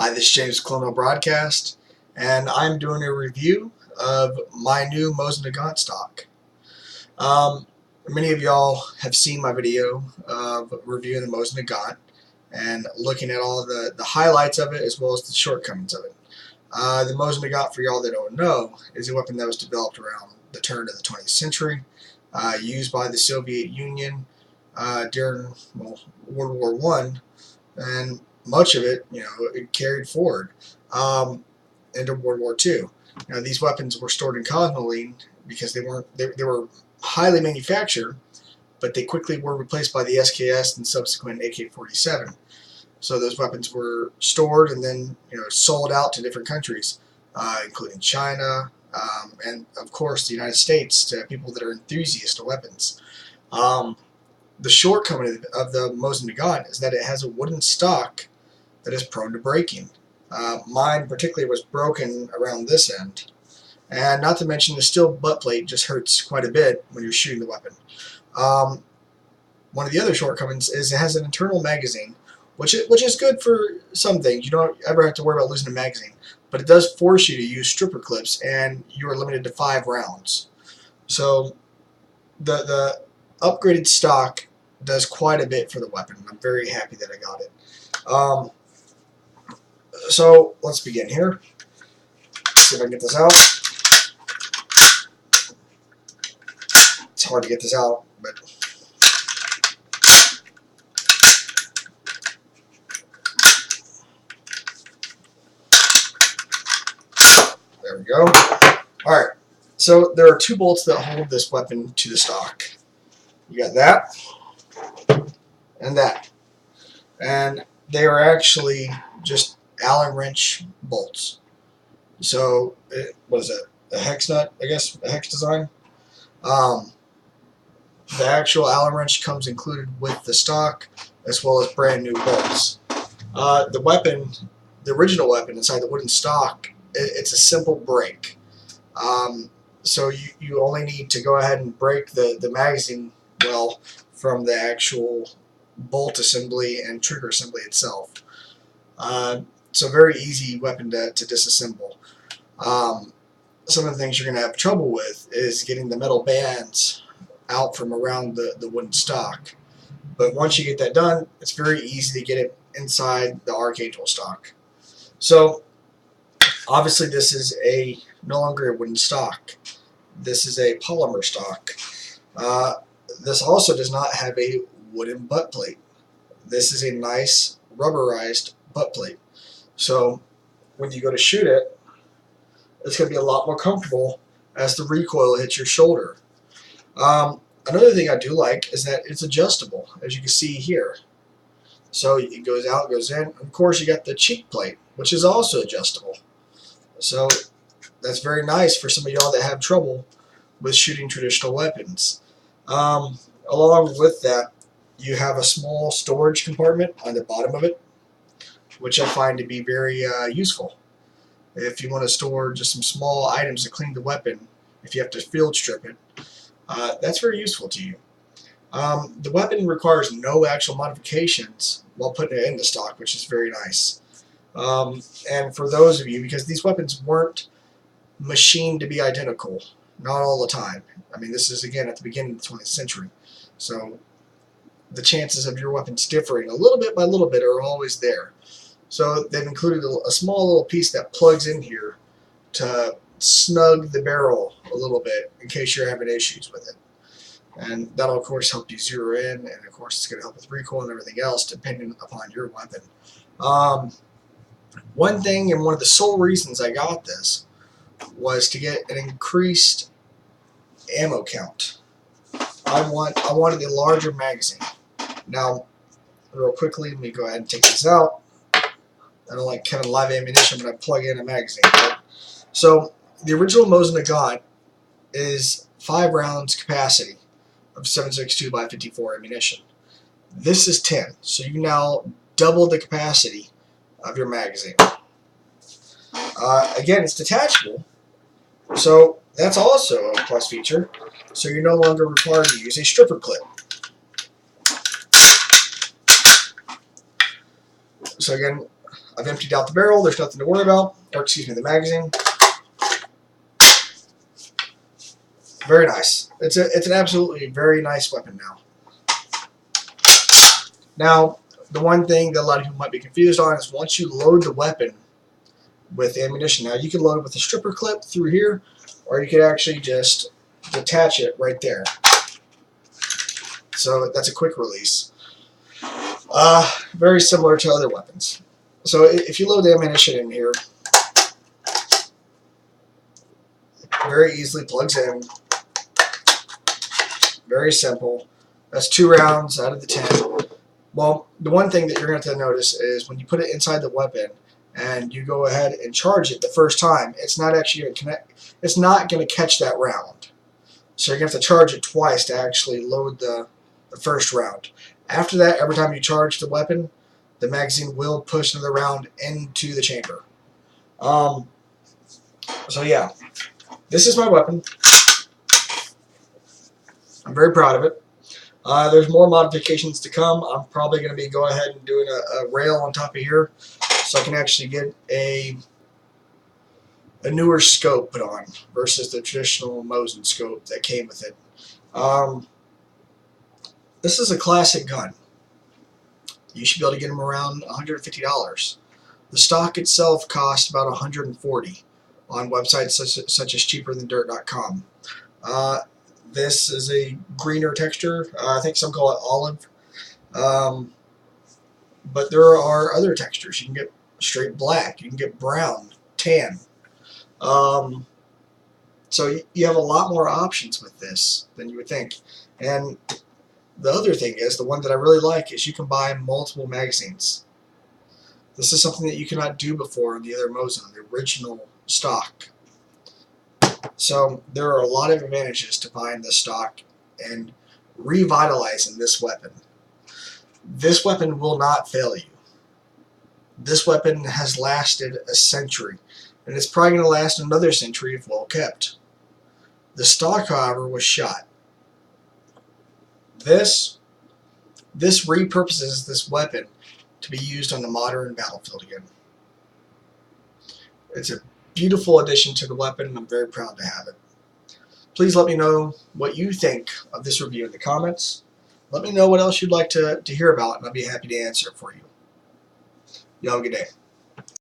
Hi, this is James Colonial Broadcast, and I'm doing a review of my new Mosin Nagant stock. Many of y'all have seen my video of reviewing the Mosin Nagant and looking at all the highlights of it as well as the shortcomings of it. The Mosin Nagant, for y'all that don't know, is a weapon that was developed around the turn of the 20th century, used by the Soviet Union during World War I, and much of it, it carried forward into World War II. Now, these weapons were stored in cosmoline because they were highly manufactured, but they quickly were replaced by the SKS and subsequent AK-47. So those weapons were stored and then sold out to different countries, including China and of course the United States, to people that are enthusiasts of weapons. The shortcoming of the Mosin Nagant is that it has a wooden stock that is prone to breaking. Mine particularly was broken around this end, and not to mention the steel butt plate just hurts quite a bit when you're shooting the weapon. One of the other shortcomings is it has an internal magazine, which is good for some things. You don't ever have to worry about losing a magazine, but it does force you to use stripper clips, and you are limited to 5 rounds. So the upgraded stock does quite a bit for the weapon. I'm very happy that I got it. So let's begin here. See if I can get this out. It's hard to get this out, but there we go. Alright, so there are 2 bolts that hold this weapon to the stock. You got that and that. And they are actually just Allen wrench bolts. So, what is it? A hex nut, I guess? A hex design? The actual Allen wrench comes included with the stock, as well as brand new bolts. The weapon, the original weapon inside the wooden stock, it's a simple break. So you only need to go ahead and break the magazine well from the actual bolt assembly and trigger assembly itself. So very easy weapon to disassemble. Some of the things you're going to have trouble with is getting the metal bands out from around the wooden stock. But once you get that done, it's very easy to get it inside the Archangel stock. So obviously this is no longer a wooden stock. This is a polymer stock. This also does not have a wooden butt plate. This is a nice rubberized butt plate. So when you go to shoot it, it's going to be a lot more comfortable as the recoil hits your shoulder. Another thing I do like is that it's adjustable, as you can see here. So it goes out, goes in. Of course, you got the cheek plate, which is also adjustable. So that's very nice for some of y'all that have trouble with shooting traditional weapons. Along with that, you have a small storage compartment on the bottom of it, which I find to be very useful. If you want to store just some small items to clean the weapon, if you have to field strip it, that's very useful to you. The weapon requires no actual modifications while putting it in the stock, which is very nice. And for those of you, because these weapons weren't machined to be identical, not all the time. I mean, this is, again, at the beginning of the 20th century. So the chances of your weapons differing a little bit by little bit are always there. So they've included a small little piece that plugs in here to snug the barrel a little bit in case you're having issues with it. And that'll, of course, help you zero in, and, of course, it's going to help with recoil and everything else depending upon your weapon. One thing, and one of the sole reasons I got this, was to get an increased ammo count. I wanted a larger magazine. Now, real quickly, let me go ahead and take this out. I don't like having live ammunition when I plug in a magazine. So the original Mosin Nagant is 5 rounds capacity of 7.62 by 54 ammunition. This is 10, so you now double the capacity of your magazine. Again, it's detachable, so that's also a plus feature. So you're no longer required to use a stripper clip. So again, I've emptied out the barrel. There's nothing to worry about. Or excuse me, the magazine. Very nice. It's an absolutely very nice weapon now. Now, the one thing that a lot of people might be confused on is once you load the weapon with ammunition, now you can load it with a stripper clip through here, or you could actually just detach it right there. So that's a quick release. Very similar to other weapons. So if you load the ammunition in here, very easily plugs in. Very simple. That's 2 rounds out of the 10. Well, the one thing that you're going to have to notice is when you put it inside the weapon and you go ahead and charge it the first time, it's not actually going to connect. It's not going to catch that round. So you're going to have to charge it twice to actually load the first round. After that, every time you charge the weapon, the magazine will push another round into the chamber. So yeah, this is my weapon. I'm very proud of it. There's more modifications to come. I'm probably going to be going ahead and doing a rail on top of here so I can actually get a newer scope put on versus the traditional Mosin scope that came with it. This is a classic gun. You should be able to get them around $150. The stock itself costs about $140 on websites such as cheaperthandirt.com. This is a greener texture. I think some call it olive. But there are other textures. You can get straight black. You can get brown, tan. So you have a lot more options with this than you would think. And the other thing is, the one that I really like is you can buy multiple magazines. This is something that you cannot do before in the other Mosin, the original stock. So there are a lot of advantages to buying this stock and revitalizing this weapon. This weapon will not fail you. This weapon has lasted a century, and it's probably going to last another century if well kept. The stock, however, was shot. This repurposes this weapon to be used on the modern battlefield again. It's a beautiful addition to the weapon, and I'm very proud to have it. Please let me know what you think of this review in the comments. Let me know what else you'd like to hear about, and I'll be happy to answer it for you. You have a good day.